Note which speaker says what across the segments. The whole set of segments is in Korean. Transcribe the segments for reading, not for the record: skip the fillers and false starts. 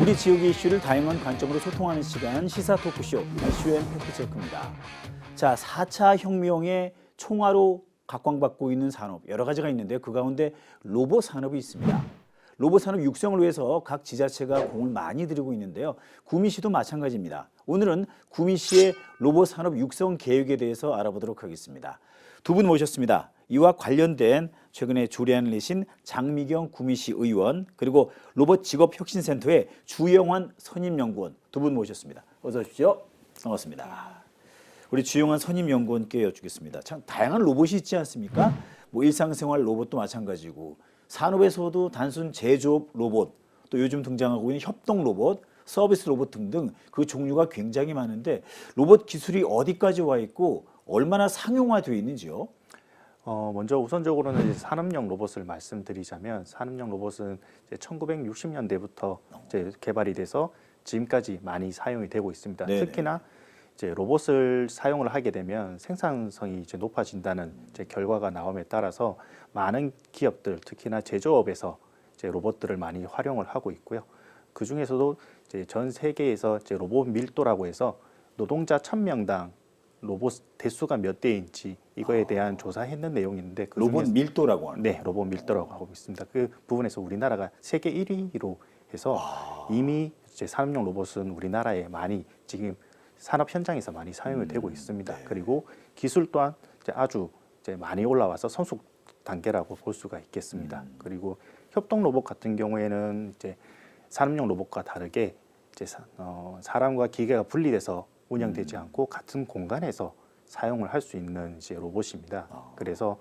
Speaker 1: 우리 지역의 이슈를 다양한 관점으로 소통하는 시간 시사 토크쇼 이슈 앤 팩트체크입니다. 자, 4차 혁명의 총화로 각광받고 있는 산업 여러 가지가 있는데요. 그 가운데 로봇 산업이 있습니다. 로봇 산업 육성을 위해서 각 지자체가 공을 많이 들이고 있는데요. 구미시도 마찬가지입니다. 오늘은 구미시의 로봇 산업 육성 계획에 대해서 알아보도록 하겠습니다. 두 분 모셨습니다. 이와 관련된 최근에 조례안을 내신 장미경 구미시 의원 그리고 로봇 직업혁신센터의 주영환 선임연구원 두 분 모셨습니다. 어서 오십시오. 반갑습니다. 우리 주영환 선임연구원께 여쭙겠습니다. 참 다양한 로봇이 있지 않습니까? 뭐 일상생활 로봇도 마찬가지고 산업에서도 단순 제조업 로봇 또 요즘 등장하고 있는 협동 로봇 서비스 로봇 등등 그 종류가 굉장히 많은데 로봇 기술이 어디까지 와 있고 얼마나 상용화되어 있는지요?
Speaker 2: 먼저 우선적으로는 이제 산업용 로봇을 말씀드리자면 산업용 로봇은 이제 1960년대부터 이제 개발이 돼서 지금까지 많이 사용이 되고 있습니다.
Speaker 1: 네네.
Speaker 2: 특히나 이제 로봇을 사용을 하게 되면 생산성이 이제 높아진다는 이제 결과가 나옴에 따라서 많은 기업들, 특히나 제조업에서 이제 로봇들을 많이 활용을 하고 있고요. 그 중에서도 이제 전 세계에서 이제 로봇 밀도라고 해서 노동자 1000명당 로봇 대수가 몇 대인지 이거에 대한 조사했는 내용인데 그
Speaker 1: 로봇
Speaker 2: 중에서
Speaker 1: 밀도라고 하는
Speaker 2: 네, 로봇 밀도라고 하고 있습니다. 그 부분에서 우리나라가 세계 1위로 해서 이미 이제 산업용 로봇은 우리나라에 많이 지금 산업 현장에서 많이 사용이 되고 있습니다.
Speaker 1: 네.
Speaker 2: 그리고 기술 또한 이제 아주 이제 많이 올라와서 성숙 단계라고 볼 수가 있겠습니다. 그리고 협동 로봇 같은 경우에는 이제 산업용 로봇과 다르게 이제 사람과 기계가 분리돼서 운영되지 않고 같은 공간에서 사용을 할 수 있는 이제 로봇입니다. 그래서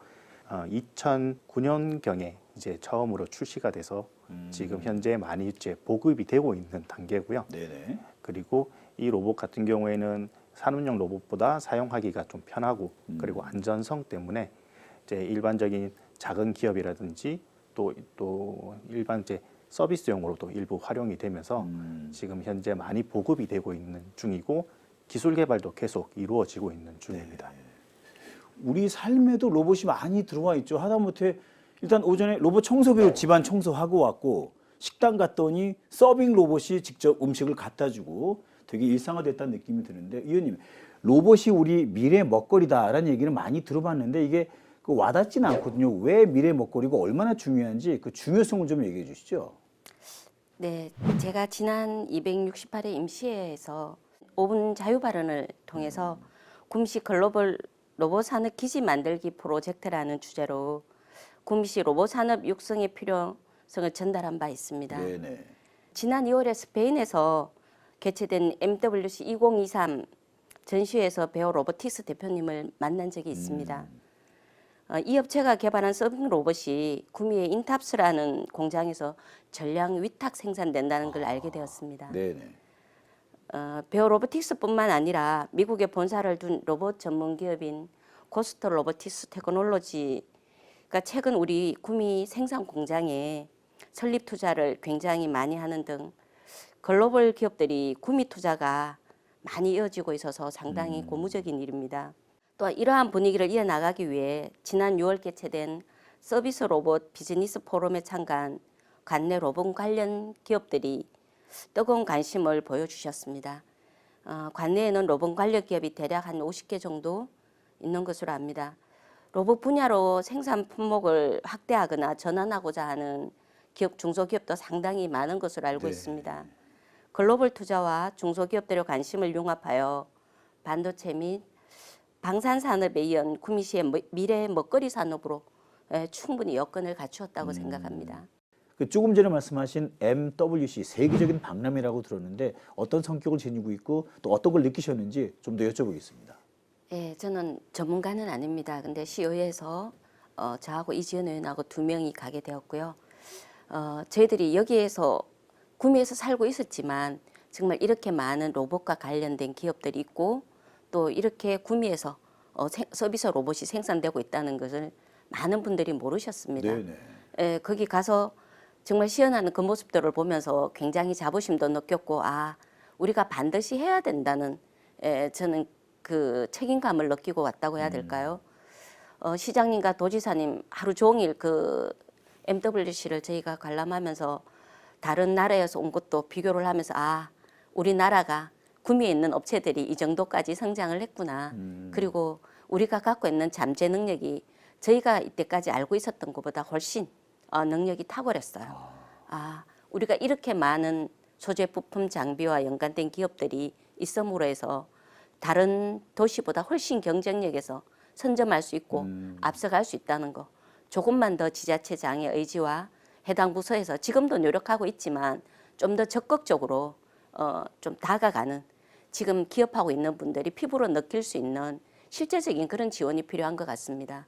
Speaker 2: 2009년경에 이제 처음으로 출시가 돼서 지금 현재 많이 이제 보급이 되고 있는 단계고요.
Speaker 1: 네네.
Speaker 2: 그리고 이 로봇 같은 경우에는 산업용 로봇보다 사용하기가 좀 편하고 그리고 안전성 때문에 이제 일반적인 작은 기업이라든지 또 일반 이제 서비스용으로도 일부 활용이 되면서 지금 현재 많이 보급이 되고 있는 중이고 기술 개발도 계속 이루어지고 있는 중입니다.
Speaker 1: 우리 삶에도 로봇이 많이 들어와 있죠. 하다못해 일단 오전에 로봇 청소기로 집안 청소하고 왔고 식당 갔더니 서빙 로봇이 직접 음식을 갖다 주고 되게 일상화됐다는 느낌이 드는데 의원님 로봇이 우리 미래 먹거리다라는 얘기는 많이 들어봤는데 이게 그 와닿지는 않거든요. 왜 미래 먹거리고 얼마나 중요한지 그 중요성을 좀 얘기해 주시죠.
Speaker 3: 네, 제가 지난 268회 임시회에서 5분 자유 발언을 통해서 구미시 글로벌 로봇 산업 기지 만들기 프로젝트라는 주제로 구미시 로봇 산업 육성의 필요성을 전달한 바 있습니다.
Speaker 1: 네네.
Speaker 3: 지난 2월에 스페인에서 개최된 MWC 2023 전시회에서 베어 로보틱스 대표님을 만난 적이 있습니다. 이 업체가 개발한 서빙 로봇이 구미의 인탑스라는 공장에서 전량 위탁 생산된다는 걸 알게 되었습니다.
Speaker 1: 네네.
Speaker 3: 베어 로보틱스뿐만 아니라 미국에 본사를 둔 로봇 전문 기업인 고스트 로보틱스 테크놀로지가 최근 우리 구미 생산 공장에 설립 투자를 굉장히 많이 하는 등 글로벌 기업들이 구미 투자가 많이 이어지고 있어서 상당히 고무적인 일입니다. 또 이러한 분위기를 이어나가기 위해 지난 6월 개최된 서비스 로봇 비즈니스 포럼에 참가한 관내 로봇 관련 기업들이 뜨거운 관심을 보여주셨습니다. 관내에는 로봇 관련 기업이 대략 한 50개 정도 있는 것으로 압니다. 로봇 분야로 생산 품목을 확대하거나 전환하고자 하는 기업, 중소기업도 상당히 많은 것으로 알고 있습니다. 글로벌 투자와 중소기업들의 관심을 융합하여 반도체 및 방산산업에 이은 구미시의 미래 먹거리 산업으로 충분히 여건을 갖추었다고 생각합니다.
Speaker 1: 그 조금 전에 말씀하신 MWC 세계적인 박람회라고 들었는데 어떤 성격을 지니고 있고 또 어떤 걸 느끼셨는지 좀 더 여쭤보겠습니다.
Speaker 3: 예, 저는 전문가는 아닙니다. 근데 시의회에서 저하고 이지연 의원하고 2명이 가게 되었고요. 저희들이 여기에서 구미에서 살고 있었지만 정말 이렇게 많은 로봇과 관련된 기업들이 있고 또 이렇게 구미에서 서비스 로봇이 생산되고 있다는 것을 많은 분들이 모르셨습니다.
Speaker 1: 네네.
Speaker 3: 예, 거기 가서 정말 시연하는 그 모습들을 보면서 굉장히 자부심도 느꼈고 우리가 반드시 해야 된다는 저는 그 책임감을 느끼고 왔다고 해야 될까요? 시장님과 도지사님 하루 종일 그 MWC를 저희가 관람하면서 다른 나라에서 온 것도 비교를 하면서 아, 우리나라가 구미에 있는 업체들이 이 정도까지 성장을 했구나. 그리고 우리가 갖고 있는 잠재 능력이 저희가 이때까지 알고 있었던 것보다 훨씬 능력이 탁월했어요. 아, 우리가 이렇게 많은 소재 부품 장비와 연관된 기업들이 있음으로 해서 다른 도시보다 훨씬 경쟁력에서 선점할 수 있고 앞서갈 수 있다는 거. 조금만 더 지자체장의 의지와 해당 부서에서 지금도 노력하고 있지만 좀 더 적극적으로 좀 다가가는 지금 기업하고 있는 분들이 피부로 느낄 수 있는 실제적인 그런 지원이 필요한 것 같습니다.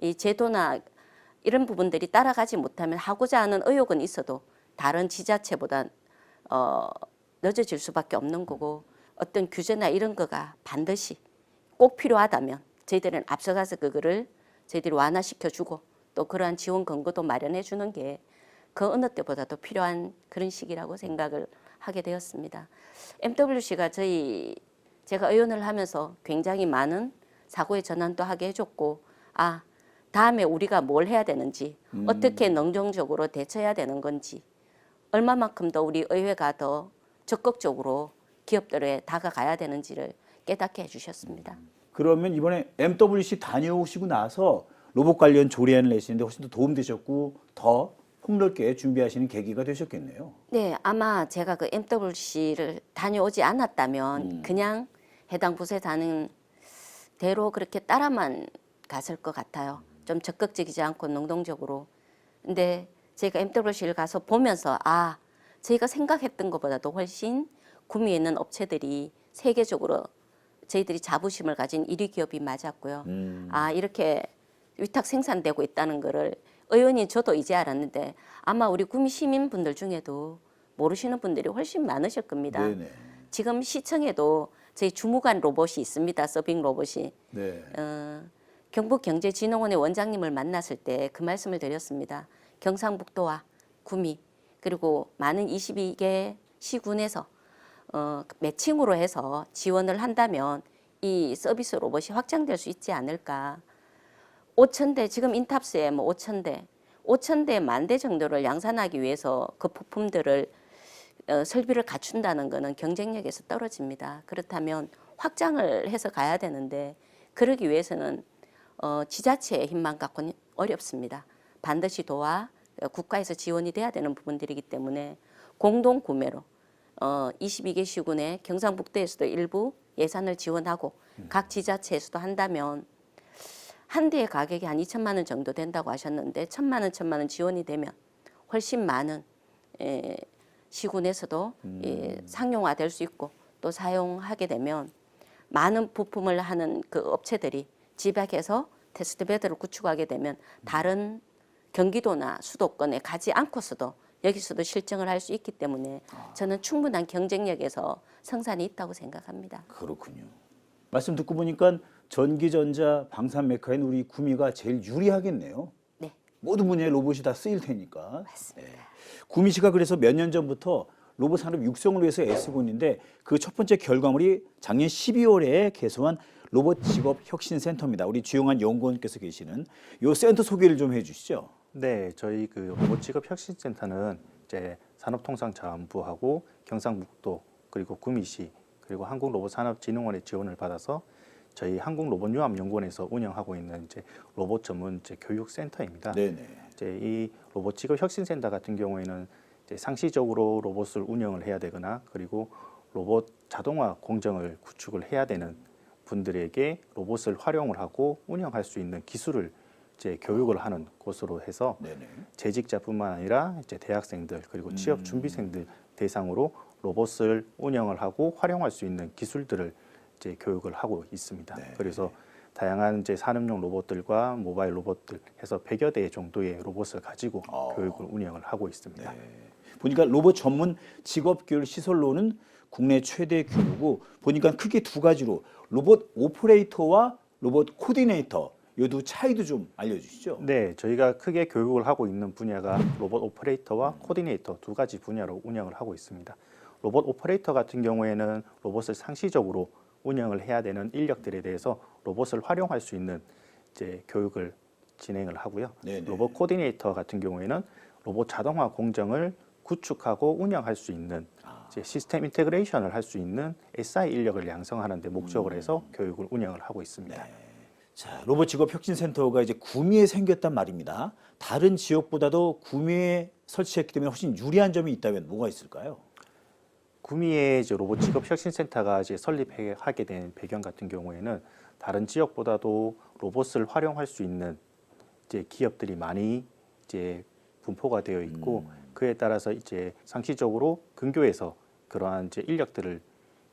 Speaker 3: 이 제도나 이런 부분들이 따라가지 못하면 하고자 하는 의욕은 있어도 다른 지자체보다 늦어질 수밖에 없는 거고 어떤 규제나 이런 거가 반드시 꼭 필요하다면 저희들은 앞서가서 그거를 저희들이 완화시켜주고 또 그러한 지원 근거도 마련해 주는 게 그 어느 때보다도 필요한 그런 시기라고 생각을 하게 되었습니다. MWC가 제가 의원을 하면서 굉장히 많은 사고의 전환도 하게 해줬고 아 다음에 우리가 뭘 해야 되는지 어떻게 능동적으로 대처해야 되는 건지 얼마만큼 더 우리 의회가 더 적극적으로 기업들에 다가가야 되는지를 깨닫게 해주셨습니다.
Speaker 1: 그러면 이번에 MWC 다녀오시고 나서 로봇 관련 조례안을 내시는데 훨씬 더 도움되셨고 더 폭넓게 준비하시는 계기가 되셨겠네요.
Speaker 3: 네, 아마 제가 그 MWC를 다녀오지 않았다면 그냥 해당 부서에 다는 대로 그렇게 따라만 갔을 것 같아요. 좀 적극적이지 않고 능동적으로. 근데 제가 MWC를 가서 보면서 아, 저희가 생각했던 것보다도 훨씬 구미에 있는 업체들이 세계적으로 저희들이 자부심을 가진 1위 기업이 맞았고요. 아, 이렇게 위탁 생산되고 있다는 거를 의원인 저도 이제 알았는데 아마 우리 구미 시민분들 중에도 모르시는 분들이 훨씬 많으실 겁니다.
Speaker 1: 네네.
Speaker 3: 지금 시청에도 저희 주무관 로봇이 있습니다. 서빙 로봇이.
Speaker 1: 네.
Speaker 3: 경북경제진흥원의 원장님을 만났을 때 그 말씀을 드렸습니다. 경상북도와 구미 그리고 많은 22개 시군에서 매칭으로 해서 지원을 한다면 이 서비스 로봇이 확장될 수 있지 않을까. 5,000대 지금 인탑스에 뭐 5,000대 10,000대 정도를 양산하기 위해서 그 부품들을 설비를 갖춘다는 것은 경쟁력에서 떨어집니다. 그렇다면 확장을 해서 가야 되는데 그러기 위해서는 지자체의 힘만 갖고는 어렵습니다. 반드시 도와 국가에서 지원이 돼야 되는 부분들이기 때문에 공동 구매로 22개 시군에 경상북도에서도 일부 예산을 지원하고 각 지자체에서도 한다면 한 대의 가격이 한 2천만 원 정도 된다고 하셨는데 1,000만 원 지원이 되면 훨씬 많은 시군에서도 상용화될 수 있고 또 사용하게 되면 많은 부품을 하는 그 업체들이 집약해서 테스트베드를 구축하게 되면 다른 경기도나 수도권에 가지 않고서도 여기서도 실증을 할 수 있기 때문에 저는 충분한 경쟁력에서 성산이 있다고 생각합니다.
Speaker 1: 그렇군요. 말씀 듣고 보니까 전기전자, 방산메카인 우리 구미가 제일 유리하겠네요.
Speaker 3: 네.
Speaker 1: 모든 분야에 로봇이 다 쓰일 테니까.
Speaker 3: 맞습니다.
Speaker 1: 구미시가 그래서 몇 년 전부터 로봇 산업 육성을 위해서 애쓰고 있는데 그 첫 번째 결과물이 작년 12월에 개소한 로봇 직업 혁신 센터입니다. 우리 주영한 연구원께서 계시는 이 센터 소개를 좀 해주시죠.
Speaker 2: 네, 저희 그 로봇 직업 혁신 센터는 이제 산업통상자원부하고 경상북도 그리고 구미시 그리고 한국로봇산업진흥원의 지원을 받아서 저희 한국로봇융합연구원에서 운영하고 있는 이제 로봇 전문 이제 교육센터입니다.
Speaker 1: 네네.
Speaker 2: 이제 이 로봇 직업 혁신센터 같은 경우에는 이제 상시적으로 로봇을 운영을 해야 되거나 그리고 로봇 자동화 공정을 구축을 해야 되는 분들에게 로봇을 활용을 하고 운영할 수 있는 기술을 이제 교육을 하는 곳으로 해서
Speaker 1: 네네.
Speaker 2: 재직자뿐만 아니라 이제 대학생들 그리고 취업 준비생들 대상으로 로봇을 운영을 하고 활용할 수 있는 기술들을 이제 교육을 하고 있습니다.
Speaker 1: 네.
Speaker 2: 그래서 다양한 이제 산업용 로봇들과 모바일 로봇들 해서 100여 대 정도의 로봇을 가지고 교육을 운영을 하고 있습니다.
Speaker 1: 네. 보니까 로봇 전문 직업 교육 시설로는 국내 최대 규모고 보니까 크게 두 가지로 로봇 오퍼레이터와 로봇 코디네이터 이 두 차이도 좀 알려주시죠.
Speaker 2: 네, 저희가 크게 교육을 하고 있는 분야가 로봇 오퍼레이터와 코디네이터 두 가지 분야로 운영을 하고 있습니다. 로봇 오퍼레이터 같은 경우에는 로봇을 상시적으로 운영을 해야 되는 인력들에 대해서 로봇을 활용할 수 있는 이제 교육을 진행을 하고요.
Speaker 1: 네네.
Speaker 2: 로봇 코디네이터 같은 경우에는 로봇 자동화 공정을 구축하고 운영할 수 있는 이제 시스템 인테그레이션을 할 수 있는 SI 인력을 양성하는 데 목적을 해서 교육을 운영을 하고 있습니다.
Speaker 1: 자, 로봇 직업 혁신센터가 이제 구미에 생겼단 말입니다. 다른 지역보다도 구미에 설치했기 때문에 훨씬 유리한 점이 있다면 뭐가 있을까요?
Speaker 2: 구미에 이제 로봇 직업 혁신센터가 이제 설립하게 된 배경 같은 경우에는 다른 지역보다도 로봇을 활용할 수 있는 이제 기업들이 많이 이제 분포가 되어 있고 그에 따라서 이제 상시적으로 근교에서 그러한 이제 인력들을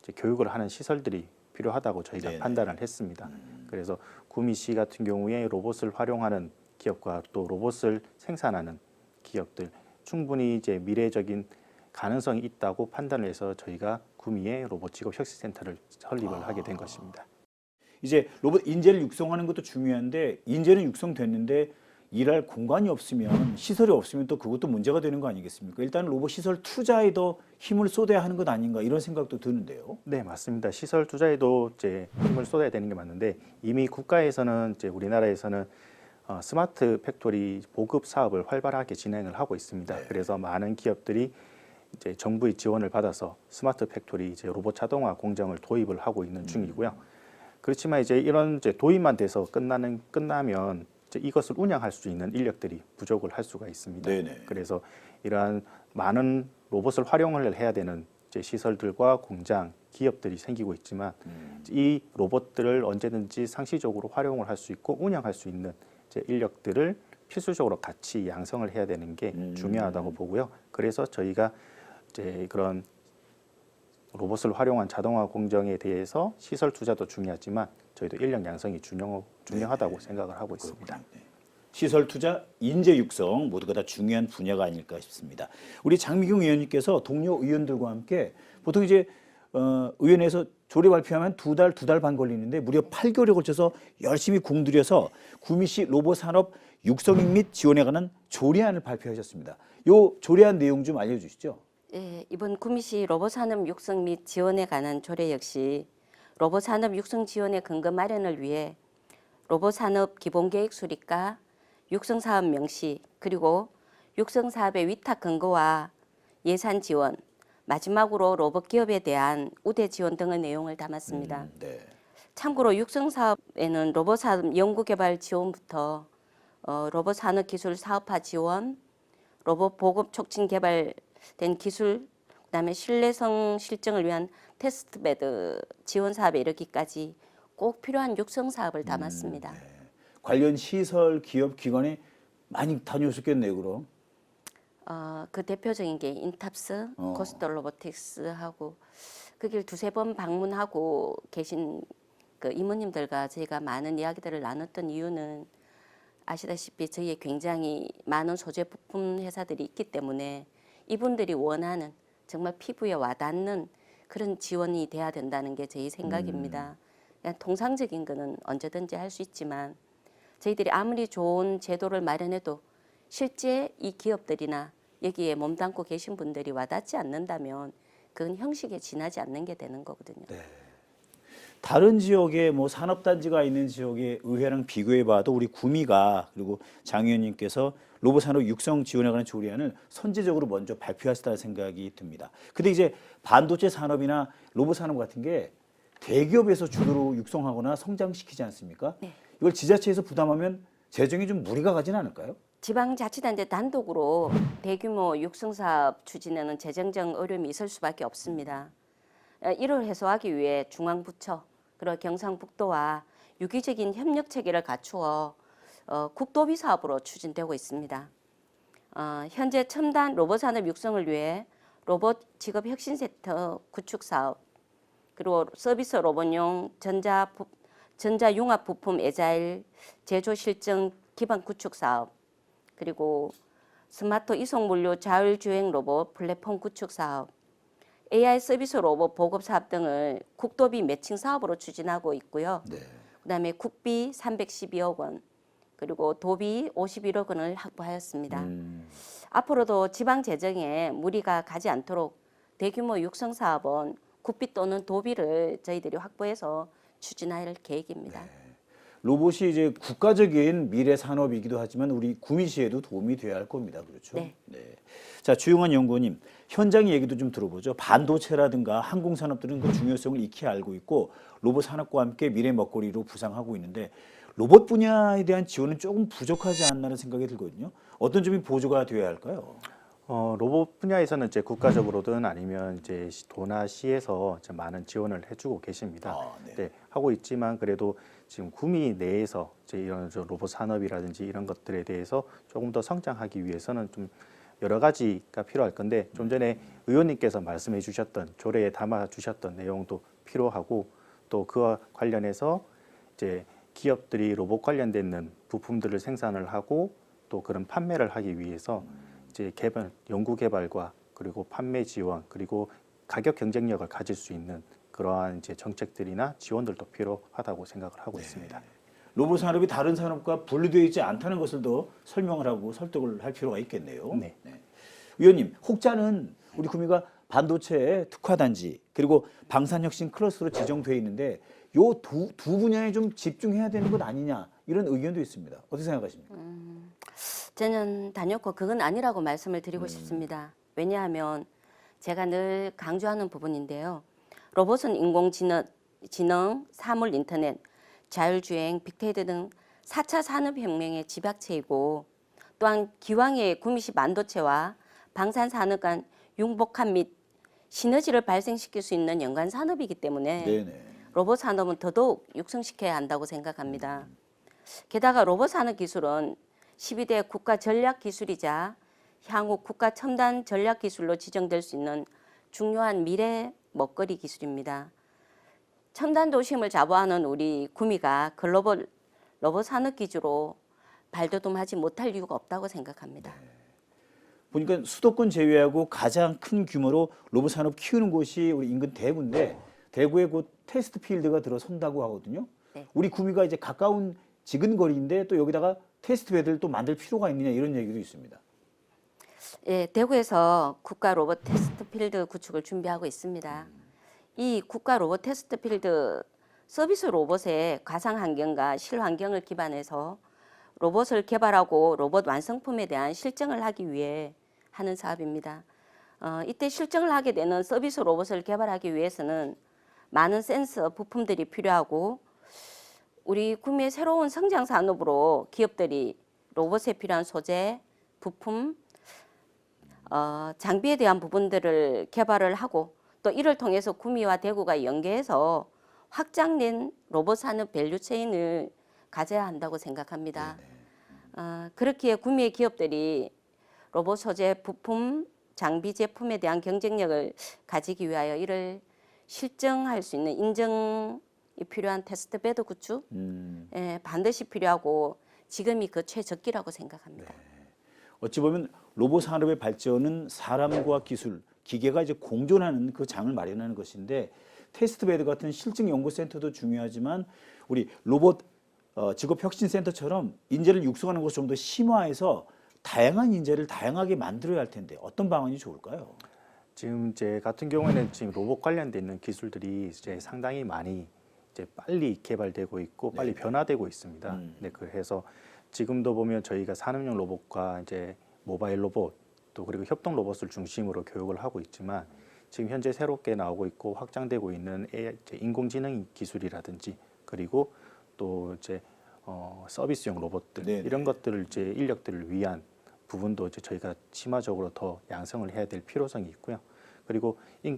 Speaker 2: 이제 교육을 하는 시설들이 필요하다고 저희가
Speaker 1: 네네.
Speaker 2: 판단을 했습니다. 그래서 구미시 같은 경우에 로봇을 활용하는 기업과 또 로봇을 생산하는 기업들 충분히 이제 미래적인 가능성이 있다고 판단을 해서 저희가 구미에 로봇 직업 혁신센터를 설립을 하게 된 것입니다.
Speaker 1: 이제 로봇 인재를 육성하는 것도 중요한데 인재는 육성됐는데 일할 공간이 없으면 시설이 없으면 또 그것도 문제가 되는 거 아니겠습니까? 일단 로봇 시설 투자에 더 힘을 쏟아야 하는 것 아닌가 이런 생각도 드는데요.
Speaker 2: 네, 맞습니다. 시설 투자에도 이제 힘을 쏟아야 되는 게 맞는데 이미 국가에서는 이제 우리나라에서는 스마트 팩토리 보급 사업을 활발하게 진행을 하고 있습니다. 그래서 많은 기업들이 이제 정부의 지원을 받아서 스마트 팩토리 이제 로봇 자동화 공정을 도입을 하고 있는 중이고요. 그렇지만 이제 이런 이제 도입만 돼서 끝나면 이제 이것을 운영할 수 있는 인력들이 부족을 할 수가 있습니다.
Speaker 1: 네네.
Speaker 2: 그래서 이러한 많은 로봇을 활용을 해야 되는 이제 시설들과 공장, 기업들이 생기고 있지만 이 로봇들을 언제든지 상시적으로 활용을 할 수 있고 운영할 수 있는 이제 인력들을 필수적으로 같이 양성을 해야 되는 게 중요하다고 보고요. 그래서 저희가 이제 그런 로봇을 활용한 자동화 공정에 대해서 시설 투자도 중요하지만 저희도 인력 양성이 중요하다고 생각을 하고 있습니다.
Speaker 1: 시설 투자, 인재 육성 모두가 다 중요한 분야가 아닐까 싶습니다. 우리 장미경 의원님께서 동료 의원들과 함께 보통 이제 의원회에서 조례 발표하면 두 달 반 걸리는데 무려 8개월에 걸쳐서 열심히 공들여서 구미시 로봇 산업 육성 및 지원에 관한 조례안을 발표하셨습니다. 요 조례안 내용 좀 알려주시죠.
Speaker 3: 예, 이번 구미시 로봇산업 육성 및 지원에 관한 조례 역시 로봇산업 육성 지원의 근거 마련을 위해 로봇산업 기본계획 수립과 육성사업 명시 그리고 육성사업의 위탁 근거와 예산 지원 마지막으로 로봇 기업에 대한 우대 지원 등의 내용을 담았습니다.
Speaker 1: 네.
Speaker 3: 참고로 육성사업에는 로봇사업 연구개발 지원부터 로봇산업 기술 사업화 지원, 로봇 보급 촉진 개발된 기술, 그다음에 신뢰성 실증을 위한 테스트베드 지원 사업에 이르기까지 꼭 필요한 육성 사업을 담았습니다.
Speaker 1: 관련 시설, 기업, 기관에 많이 다녀오셨겠네요, 그럼.
Speaker 3: 그 대표적인 게 인탑스, 코스터 로보틱스하고 그 길 두세 번 방문하고 계신 그 이모님들과 저희가 많은 이야기들을 나눴던 이유는 아시다시피 저희에 굉장히 많은 소재 부품 회사들이 있기 때문에 이분들이 원하는 정말 피부에 와닿는 그런 지원이 돼야 된다는 게 저희 생각입니다. 그냥 통상적인 거는 언제든지 할 수 있지만 저희들이 아무리 좋은 제도를 마련해도 실제 이 기업들이나 여기에 몸담고 계신 분들이 와닿지 않는다면 그건 형식에 지나지 않는 게 되는 거거든요.
Speaker 1: 다른 지역에 뭐 산업단지가 있는 지역의 의회랑 비교해봐도 우리 구미가 그리고 장 의원님께서 로봇 산업 육성 지원에 관한 조례안을 선제적으로 먼저 발표하시다는 생각이 듭니다. 근데 이제 반도체 산업이나 로봇 산업 같은 게 대기업에서 주도로 육성하거나 성장시키지 않습니까?
Speaker 3: 네.
Speaker 1: 이걸 지자체에서 부담하면 재정에 좀 무리가 가지는 않을까요?
Speaker 3: 지방자치단체 단독으로 대규모 육성사업 추진에는 재정적 어려움이 있을 수밖에 없습니다. 이를 해소하기 위해 중앙부처 그리고 경상북도와 유기적인 협력 체계를 갖추어 국도비 사업으로 추진되고 있습니다. 현재 첨단 로봇 산업 육성을 위해 로봇 직업 혁신센터 구축 사업 그리고 서비스 로봇용 전자융합 부품 애자일 제조 실증 기반 구축 사업 그리고 스마트 이송 물류 자율주행 로봇 플랫폼 구축 사업 AI 서비스 로봇 보급 사업 등을 국도비 매칭 사업으로 추진하고 있고요. 그다음에 국비 312억 원, 그리고 도비 51억 원을 확보하였습니다. 앞으로도 지방 재정에 무리가 가지 않도록 대규모 육성 사업은 국비 또는 도비를 저희들이 확보해서 추진할 계획입니다.
Speaker 1: 로봇이 이제 국가적인 미래 산업이기도 하지만 우리 구미시에도 도움이 돼야 할 겁니다. 그렇죠?
Speaker 3: 네.
Speaker 1: 자, 주용환 연구원님, 현장 얘기도 좀 들어보죠. 반도체라든가 항공산업들은 그 중요성을 익히 알고 있고 로봇 산업과 함께 미래 먹거리로 부상하고 있는데 로봇 분야에 대한 지원은 조금 부족하지 않나는 생각이 들거든요. 어떤 점이 보조가 되어야 할까요?
Speaker 2: 로봇 분야에서는 이제 국가적으로든 아니면 이제 도나 시에서 이제 많은 지원을 해주고 계십니다. 네, 하고 있지만 그래도 지금 구미 내에서 이제 이런 로봇 산업이라든지 이런 것들에 대해서 조금 더 성장하기 위해서는 좀 여러 가지가 필요할 건데 좀 전에 의원님께서 말씀해 주셨던 조례에 담아 주셨던 내용도 필요하고 또 그와 관련해서 이제 기업들이 로봇 관련된 부품들을 생산을 하고 또 그런 판매를 하기 위해서 이제 연구 개발과 그리고 판매 지원 그리고 가격 경쟁력을 가질 수 있는 그러한 이제 정책들이나 지원들도 필요하다고 생각을 하고 있습니다.
Speaker 1: 로봇 산업이 다른 산업과 분리되어 있지 않다는 것을 더 설명을 하고 설득을 할 필요가 있겠네요.
Speaker 2: 네.
Speaker 1: 위원님, 혹자는 우리 구미가 반도체 특화단지 그리고 방산혁신 클러스로 지정돼 있는데 요 두 분야에 좀 집중해야 되는 것 아니냐 이런 의견도 있습니다. 어떻게 생각하십니까?
Speaker 3: 저는 단연코 그건 아니라고 말씀을 드리고 싶습니다. 왜냐하면 제가 늘 강조하는 부분인데요. 로봇은 인공지능, 사물 인터넷, 자율주행, 빅데이터 등 4차 산업혁명의 집약체이고 또한 기왕의 구미시 반도체와 방산산업 간 융복합 및 시너지를 발생시킬 수 있는 연관 산업이기 때문에 로봇 산업은 더더욱 육성시켜야 한다고 생각합니다. 게다가 로봇 산업 기술은 12대 국가 전략 기술이자 향후 국가 첨단 전략 기술로 지정될 수 있는 중요한 미래 먹거리 기술입니다. 첨단 도심을 자부하는 우리 구미가 글로벌 로봇 산업 기주로 발돋움하지 못할 이유가 없다고 생각합니다.
Speaker 1: 보니까 수도권 제외하고 가장 큰 규모로 로봇 산업 키우는 곳이 우리 인근 대구인데 대구에 곧 테스트 필드가 들어선다고 하거든요.
Speaker 3: 네.
Speaker 1: 우리 구미가 이제 가까운 지근거리인데 또 여기다가 테스트 베드를 또 만들 필요가 있느냐 이런 얘기도 있습니다.
Speaker 3: 예, 대구에서 국가 로봇 테스트 필드 구축을 준비하고 있습니다. 이 국가 로봇 테스트 필드 서비스 로봇의 가상 환경과 실 환경을 기반해서 로봇을 개발하고 로봇 완성품에 대한 실증을 하기 위해 하는 사업입니다. 이때 실증을 하게 되는 서비스 로봇을 개발하기 위해서는 많은 센서 부품들이 필요하고 우리 구미의 새로운 성장 산업으로 기업들이 로봇에 필요한 소재, 부품, 장비에 대한 부분들을 개발을 하고 또 이를 통해서 구미와 대구가 연계해서 확장된 로봇 산업 밸류체인을 가져야 한다고 생각합니다. 그렇기에 구미의 기업들이 로봇 소재, 부품, 장비 제품에 대한 경쟁력을 가지기 위하여 이를 실증할 수 있는 인증이 필요한 테스트 베드 구축 반드시 필요하고 지금이 그 최적기라고 생각합니다.
Speaker 1: 어찌 보면 로봇 산업의 발전은 사람과 기술, 기계가 이제 공존하는 그 장을 마련하는 것인데 테스트 베드 같은 실증 연구센터도 중요하지만 우리 로봇 직업혁신센터처럼 인재를 육성하는 것을 좀 더 심화해서 다양한 인재를 다양하게 만들어야 할 텐데 어떤 방안이 좋을까요?
Speaker 2: 지금 이제 같은 경우에는 지금 로봇 관련돼 있는 기술들이 이제 상당히 많이 이제 빨리 개발되고 있고 빨리 변화되고 있습니다. 네, 그래서 지금도 보면 저희가 산업용 로봇과 이제 모바일 로봇 또 그리고 협동 로봇을 중심으로 교육을 하고 있지만 지금 현재 새롭게 나오고 있고 확장되고 있는 이제 인공지능 기술이라든지 그리고 또 이제 서비스용 로봇들 이런 것들을 이제 인력들을 위한 부분도 이제 저희가 심화적으로 더 양성을 해야 될 필요성이 있고요. 그리고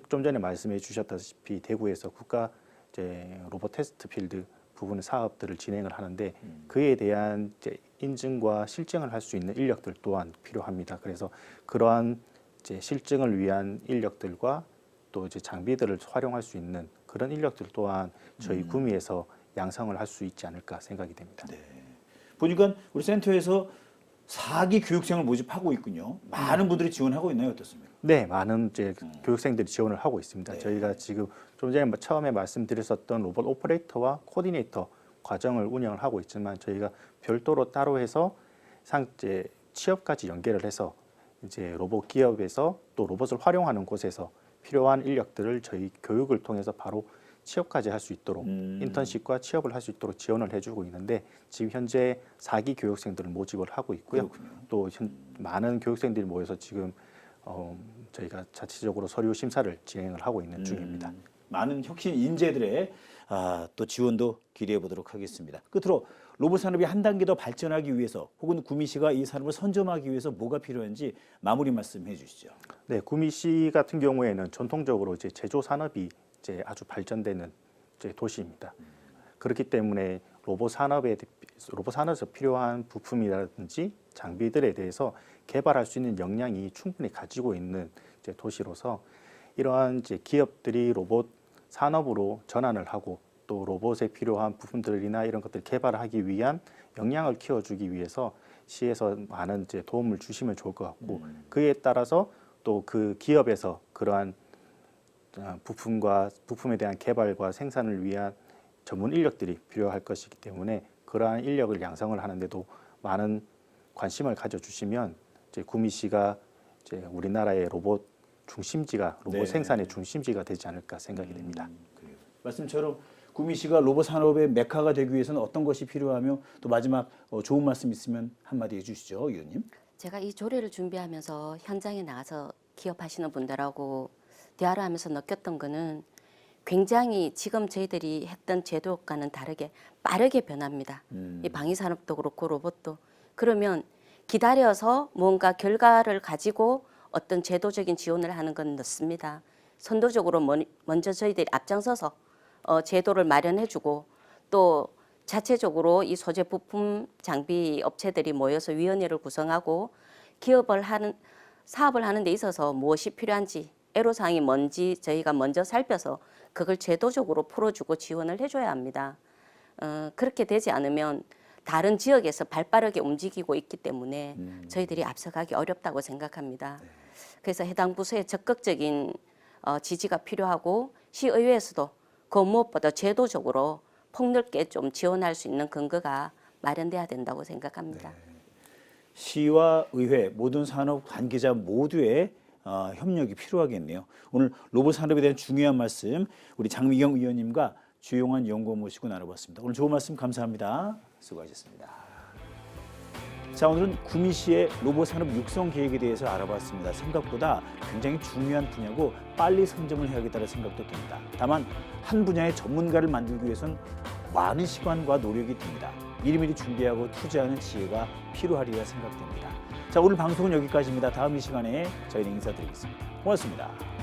Speaker 2: 좀 전에 말씀해 주셨다시피 대구에서 국가 이제 로봇 테스트 필드 부분 사업들을 진행을 하는데 그에 대한 이제 인증과 실증을 할 수 있는 인력들 또한 필요합니다. 그래서 그러한 이제 실증을 위한 인력들과 또 이제 장비들을 활용할 수 있는 그런 인력들 또한 저희 구미에서 양성을 할 수 있지 않을까 생각이 됩니다.
Speaker 1: 보니까 우리 센터에서 4기 교육생을 모집하고 있군요. 많은 분들이 지원하고 있나요? 어떻습니까?
Speaker 2: 네, 많은 이제 교육생들이 지원을 하고 있습니다. 저희가 지금 좀 전에 처음에 말씀드렸었던 로봇 오퍼레이터와 코디네이터 과정을 운영을 하고 있지만 저희가 별도로 따로 해서 이제 취업까지 연계를 해서 이제 로봇 기업에서 또 로봇을 활용하는 곳에서 필요한 인력들을 저희 교육을 통해서 바로 취업까지 할 수 있도록 인턴십과 취업을 할 수 있도록 지원을 해주고 있는데 지금 현재 4기 교육생들을 모집을 하고 있고요.
Speaker 1: 그렇군요.
Speaker 2: 또 많은 교육생들이 모여서 지금 저희가 자체적으로 서류 심사를 진행을 하고 있는 중입니다.
Speaker 1: 많은 혁신 인재들의 또 지원도 기대해 보도록 하겠습니다. 끝으로 로봇 산업이 한 단계 더 발전하기 위해서 혹은 구미시가 이 산업을 선점하기 위해서 뭐가 필요한지 마무리 말씀해 주시죠.
Speaker 2: 네, 구미시 같은 경우에는 전통적으로 이제 제조 산업이 이제 아주 발전되는 이제 도시입니다. 그렇기 때문에 로봇 산업에서 필요한 부품이라든지 장비들에 대해서 개발할 수 있는 역량이 충분히 가지고 있는 이제 도시로서 이러한 이제 기업들이 로봇 산업으로 전환을 하고 또 로봇에 필요한 부품들이나 이런 것들 개발하기 위한 역량을 키워주기 위해서 시에서 많은 이제 도움을 주시면 좋을 것 같고 그에 따라서 또 그 기업에서 그러한 부품에 대한 개발과 생산을 위한 전문 인력들이 필요할 것이기 때문에 그러한 인력을 양성을 하는데도 많은 관심을 가져주시면 이제 구미시가 이제 우리나라의 로봇
Speaker 1: 네.
Speaker 2: 생산의 중심지가 되지 않을까 생각이 됩니다.
Speaker 1: 그래요. 말씀처럼 구미시가 로봇 산업의 메카가 되기 위해서는 어떤 것이 필요하며 또 마지막 좋은 말씀 있으면 한마디 해주시죠, 의원님.
Speaker 3: 제가 이 조례를 준비하면서 현장에 나가서 기업하시는 분들하고 대화를 하면서 느꼈던 거는 굉장히 지금 저희들이 했던 제도과는 다르게 빠르게 변합니다. 이 방위산업도 그렇고 로봇도. 그러면 기다려서 뭔가 결과를 가지고 어떤 제도적인 지원을 하는 건 늦습니다. 선도적으로 먼저 저희들이 앞장서서 제도를 마련해주고 또 자체적으로 이 소재 부품 장비 업체들이 모여서 위원회를 구성하고 사업을 하는 데 있어서 무엇이 필요한지 애로사항이 뭔지 저희가 먼저 살펴서 그걸 제도적으로 풀어주고 지원을 해줘야 합니다. 그렇게 되지 않으면 다른 지역에서 발빠르게 움직이고 있기 때문에 저희들이 앞서가기 어렵다고 생각합니다. 그래서 해당 부서의 적극적인 지지가 필요하고 시의회에서도 그 무엇보다 제도적으로 폭넓게 좀 지원할 수 있는 근거가 마련돼야 된다고 생각합니다.
Speaker 1: 시와 의회 모든 산업 관계자 모두의 협력이 필요하겠네요. 오늘 로봇 산업에 대한 중요한 말씀 우리 장미경 의원님과 주용환 연구원 모시고 나눠봤습니다. 오늘 좋은 말씀 감사합니다. 수고하셨습니다. 자, 오늘은 구미시의 로봇 산업 육성 계획에 대해서 알아봤습니다. 생각보다 굉장히 중요한 분야고 빨리 선점을 해야겠다는 생각도 듭니다. 다만 한 분야의 전문가를 만들기 위해서는 많은 시간과 노력이 듭니다. 미리미리 준비하고 투자하는 지혜가 필요하리라 생각됩니다. 자, 오늘 방송은 여기까지입니다. 다음 이 시간에 저희는 인사드리겠습니다. 고맙습니다.